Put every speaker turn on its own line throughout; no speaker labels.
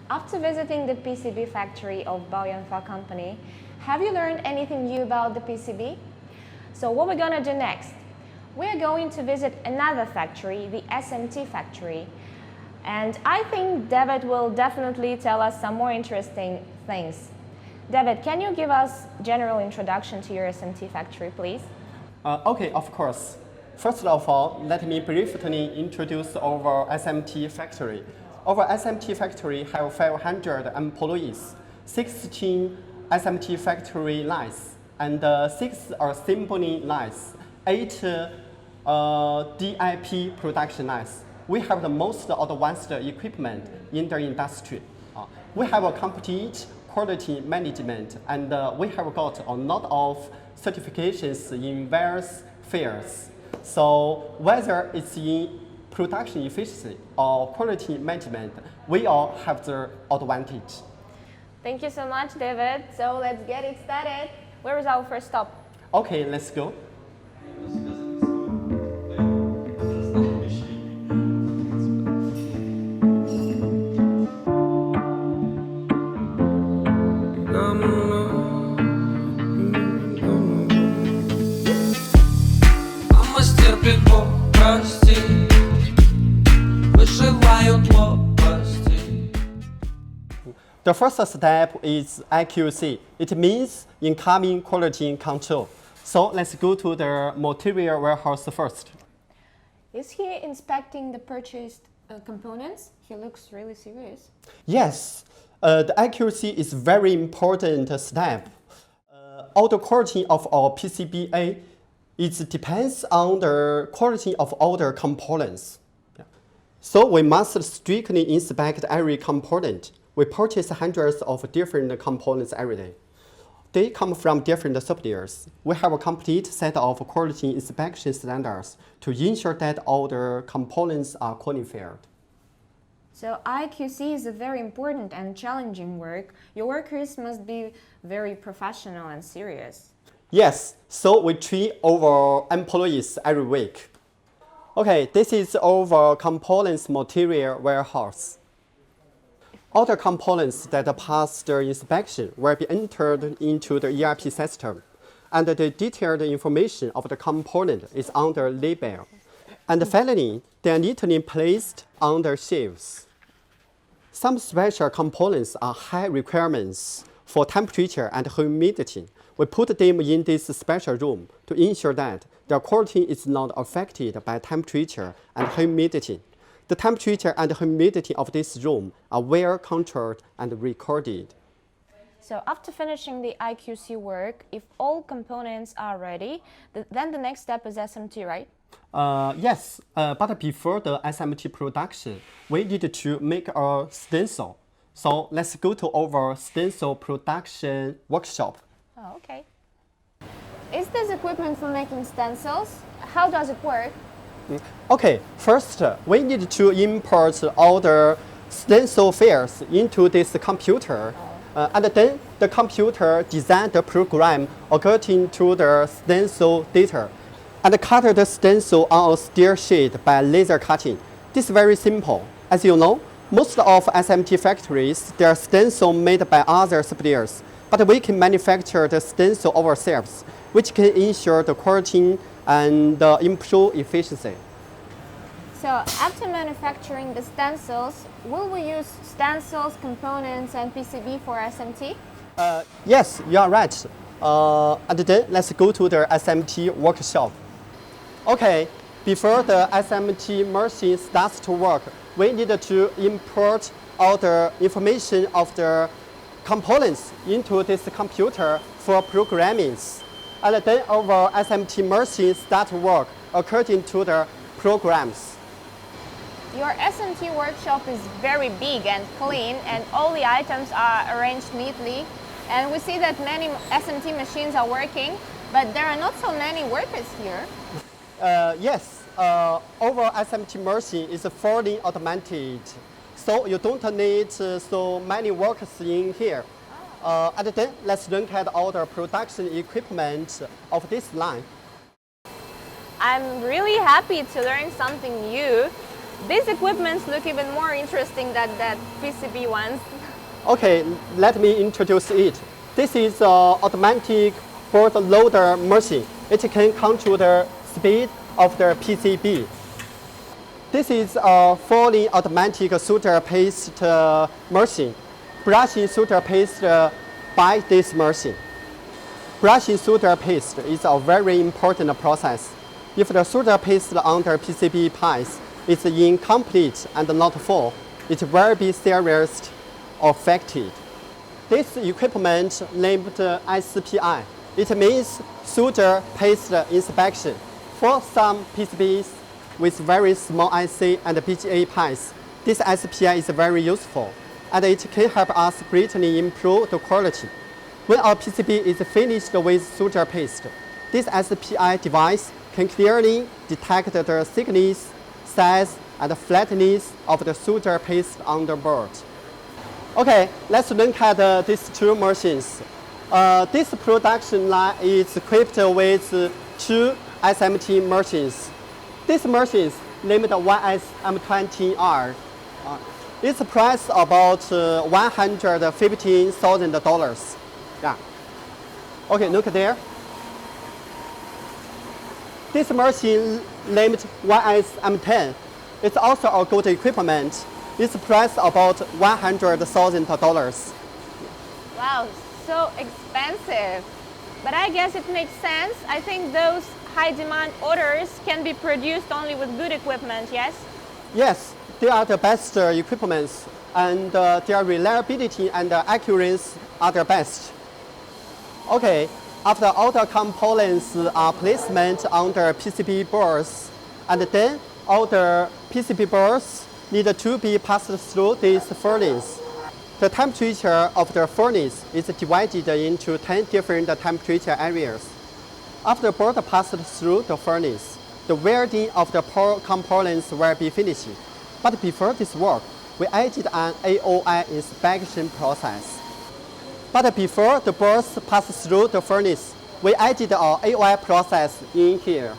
After visiting the PCB factory of Bao Company, have you learned anything new about the PCB? So what we're going to do next? We're going to visit another factory, the SMT factory. And I think David will definitely tell us some more interesting things. David, can you give us a general introduction to your SMT factory, please?
Okay, of course. First of all, let me briefly introduce our SMT factory. Our SMT factory has 500 employees, 16 SMT factory lines, and 6 assembly lines, 8 DIP production lines. We have the most advanced equipment in the industry. We have a complete quality management, and we have got a lot of certifications in various fields. So whether it's in production efficiency or quality management, we all have the advantage.
Thank you so much, David. So let's get it started. Where is our first stop?
Okay, let's go. The first step is IQC. It means incoming quality control. So let's go to the material warehouse first.
Is he inspecting the purchased components? He looks really serious.
Yes, the IQC is very important step. All the quality of our PCBA, it depends on the quality of all the components. So we must strictly inspect every component. We purchase hundreds of different components every day. They come from different suppliers. We have a complete set of quality inspection standards to ensure that all the components are qualified.
So IQC is a very important and challenging work. Your workers must be very professional and serious.
Yes, so we treat our employees every week. Okay, this is our components material warehouse. All the components that pass the inspection will be entered into the ERP system, and the detailed information of the component is on the label. And finally, they are neatly placed on the shelves. Some special components are high requirements for temperature and humidity. We put them in this special room to ensure that their quality is not affected by temperature and humidity. The temperature and humidity of this room are well controlled and recorded.
So after finishing the IQC work, if all components are ready, then the next step is SMT, right?
Yes, but before the SMT production, we need to make a stencil. So let's go to our stencil production workshop.
Oh, okay. Is this equipment for making stencils? How does it work?
Okay, first we need to import all the stencil files into this computer. And then the computer designs the program according to the stencil data and cut the stencil on a steel sheet by laser cutting. This is very simple. As you know, most of SMT factories, they are stencil made by other suppliers, but we can manufacture the stencil ourselves, which can ensure the quality and improve efficiency.
So after manufacturing the stencils, will we use stencils, components, and PCB for SMT?
Yes, you are right. And then let's go to the SMT workshop. Okay, before the SMT machine starts to work, we need to import all the information of the components into this computer for programming. And then our SMT machine starts to work according to the programs.
Your SMT workshop is very big and clean, and all the items are arranged neatly. And we see that many SMT machines are working, but there are not so many workers here.
Yes, our SMT machine is fully automated, so you don't need so many workers in here. And then let's look at all the production equipment of this line.
I'm really happy to learn something new. These equipments look even more interesting than that PCB ones.
Okay, let me introduce it. This is an automatic board loader machine. It can control the speed of the PCB. This is a fully automatic solder paste machine. Brushing solder paste by this machine. Brushing solder paste is a very important process. If the solder paste on the PCB pies is incomplete and not full, it will be seriously affected. This equipment named SPI. It means solder paste inspection. For some PCBs with very small IC and BGA pies, this SPI is very useful, and it can help us greatly improve the quality. When our PCB is finished with solder paste, this SPI device can clearly detect the thickness, size, and flatness of the solder paste on the board. Okay, let's look at these two machines. This production line is equipped with two SMT machines. This machine is named YSM20R. Its price about $115,000. Yeah. Okay, look there. This machine named YSM10. It's also a good equipment. Its price about $100,000.
Wow, so expensive. But I guess it makes sense. I think those high demand orders can be produced only with good equipment, yes?
Yes, they are the best equipments, and their reliability and accuracy are the best. Okay, after all the components are placement on the PCB boards, and then all the PCB boards need to be passed through this furnace. The temperature of the furnace is divided into 10 different temperature areas. After the board passes through the furnace, the welding of the components will be finished. But before this work, we added an AOI inspection process. But before the boards pass through the furnace, we added our AOI process in here.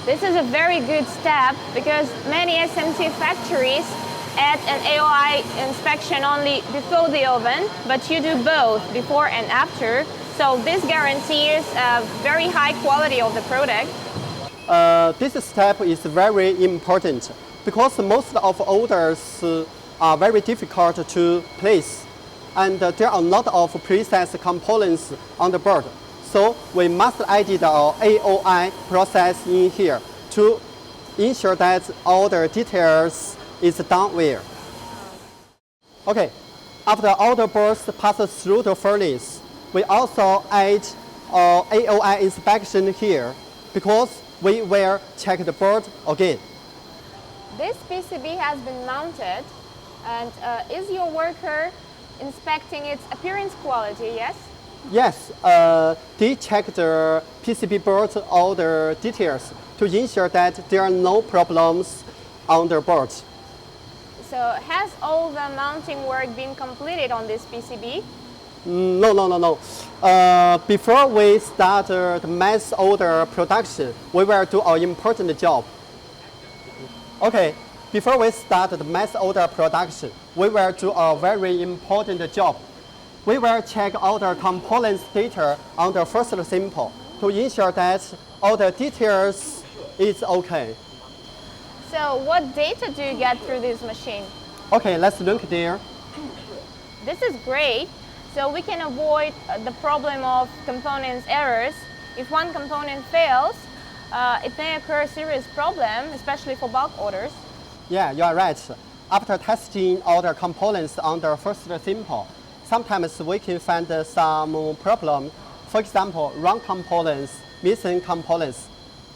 This is a very good step because many SMT factories add an AOI inspection only before the oven, but you do both before and after. So this guarantees a very high quality of the product.
This step is very important because most of orders are very difficult to place, and there are a lot of precise components on the board. So we must add our AOI process in here to ensure that all the details is done well. Okay, after all the boards pass through the furnace, we also add AOI inspection here because we will check the board again.
This PCB has been mounted, and is your worker inspecting its appearance quality, yes?
Yes, they check the PCB board, all the details to ensure that there are no problems on the board.
So has all the mounting work been completed on this PCB?
No. Before we start the mass order production, we will do our important job. Okay, before we start the mass order production, we will do a very important job. We will check all the components data on the first sample to ensure that all the details is okay.
So what data do you get through this machine?
Okay, let's look there.
This is great. So we can avoid the problem of components errors. If one component fails, it may occur a serious problem, especially for bulk orders.
Yeah, you are right. After testing all the components on the first sample, sometimes we can find some problem. For example, wrong components, missing components.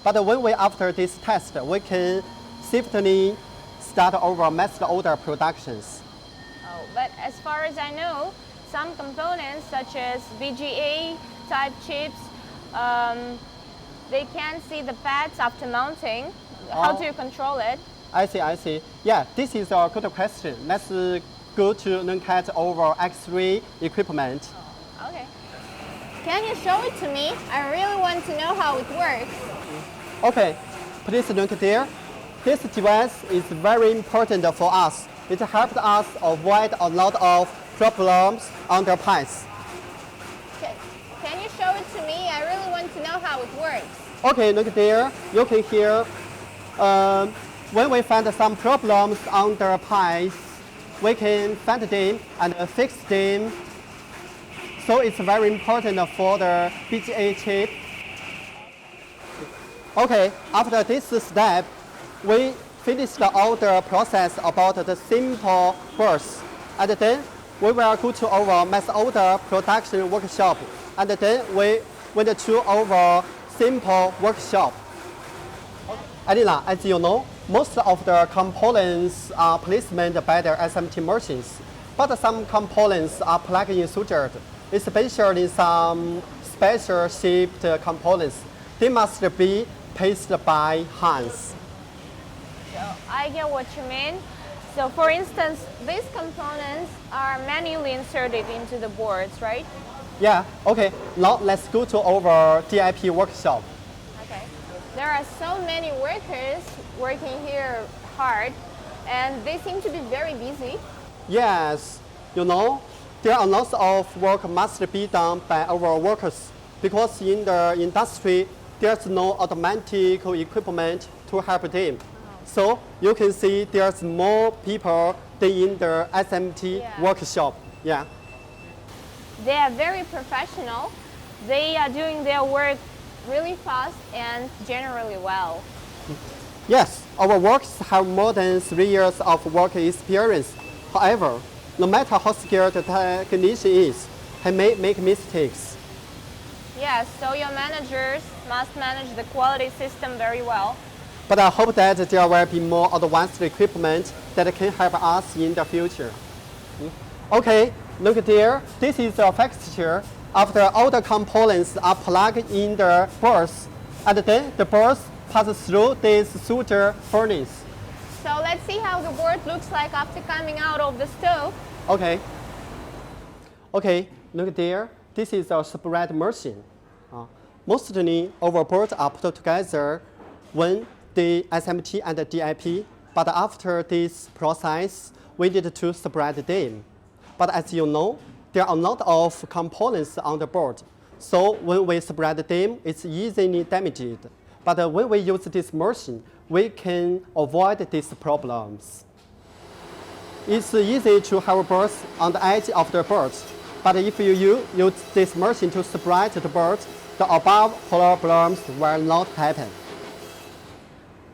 But when we after this test, we can safely start over mass order productions.
Oh, but as far as I know, some components such as VGA type chips, they can't see the pads after mounting. How do you control it?
I see. Yeah, this is a good question. Let's go to look at our X-ray equipment.
Oh, okay. Can you show it to me? I really want to know how it works.
Okay, please look there. this device is very important for us. It helped us avoid a lot of problems on the pies.
Can you show it to me? I really want to know how it works.
Okay, look there. You can hear when we find some problems on the pies, we can find them and fix them. So it's very important for the BGA chip. Okay, after this step, we finished all the process about the simple bursts. And then we will go to our mass order production workshop. And then we went to our simple workshop. Adila, as you know, most of the components are placement by the SMT machines, but some components are plug-in soldered, especially some special shaped components. They must be pasted by hands.
So I get what you mean. So for instance, these components are manually inserted into the boards, right?
Yeah, okay. Now let's go to our DIP workshop.
Okay. There are so many workers working here hard, and they seem to be very busy.
Yes, you know, there are lots of work must be done by our workers because in the industry, there's no automatic equipment to help them. So you can see there's more people than in the SMT workshop. Yeah.
They are very professional. They are doing their work really fast and generally well.
Yes, our workers have more than 3 years of work experience. However, no matter how skilled the technician is, he may make mistakes.
Yes, so your managers must manage the quality system very well.
But I hope that there will be more advanced equipment that can help us in the future. Okay, look there. This is a fixture. After all the components are plugged in the boards, and then the boards pass through this solder furnace.
So let's see how the board looks like after coming out of the stove.
Okay. Okay, look there. This is a spread machine. Mostly our boards are put together when the SMT and the DIP, but after this process, we need to spread them. But as you know, there are a lot of components on the board. So when we spread them, it's easily damaged. But when we use this machine, we can avoid these problems. It's easy to have boards on the edge of the board. But if you use this machine to spread the board, the above problems will not happen.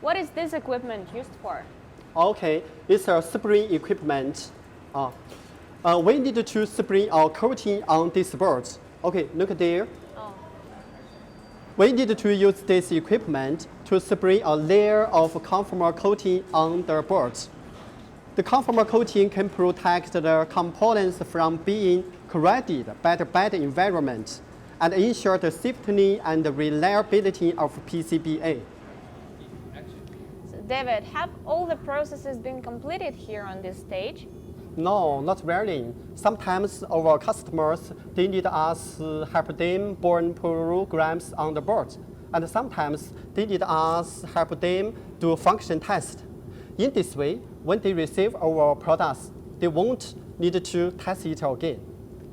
What is this equipment used for?
Okay, it's a spring equipment. We need to spring our coating on this board. Okay, look there.
Oh.
We need to use this equipment to spray a layer of conformal coating on the board. The conformal coating can protect the components from being corroded by the bad environment and ensure the safety and reliability of PCBA.
So David, have all the processes been completed here on this stage?
No, not really. Sometimes our customers, they need us help them burn programs on the board. And sometimes they need us help them do function test. In this way, when they receive our products, they won't need to test it again.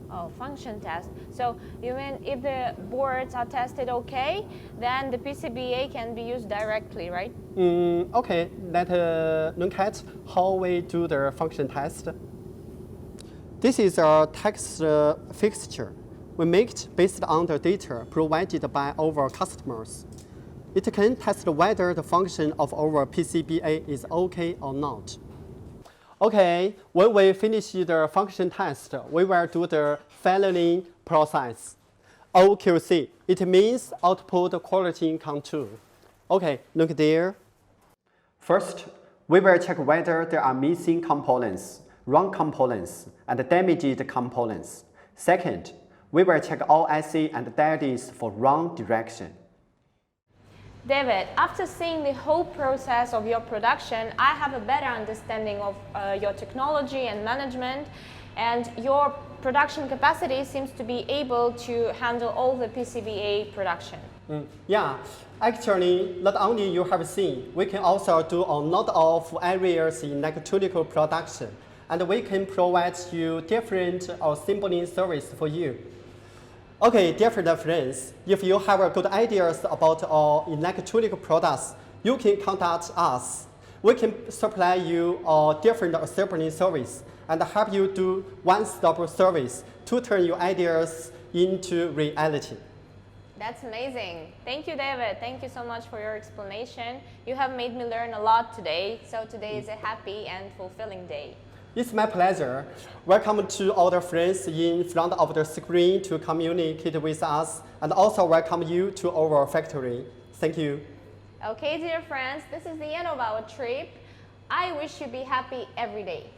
Oh, function test. So you mean if the boards are tested okay, then the PCBA can be used directly, right?
Okay, let's look at how we do the function test. This is a text fixture. We make it based on the data provided by our customers. It can test whether the function of our PCBA is okay or not. Okay, when we finish the function test, we will do the following process. OQC, it means output quality control. Okay, look there. First, we will check whether there are missing components, wrong components, and damaged components. Second, we will check all IC and diodes for wrong direction.
David, after seeing the whole process of your production, I have a better understanding of your technology and management, and your production capacity seems to be able to handle all the PCBA production.
Yeah, actually, not only you have seen, we can also do a lot of areas in electronic production, and we can provide you different assembling service for you. Okay, dear friends, if you have good ideas about our electronic products, you can contact us. We can supply you different assembling service and help you do one-stop service to turn your ideas into reality.
That's amazing. Thank you, David. Thank you so much for your explanation. You have made me learn a lot today, so today is a happy and fulfilling day.
It's my pleasure. Welcome to all the friends in front of the screen to communicate with us, and also welcome you to our factory. Thank you.
Okay, dear friends, this is the end of our trip. I wish you be happy every day.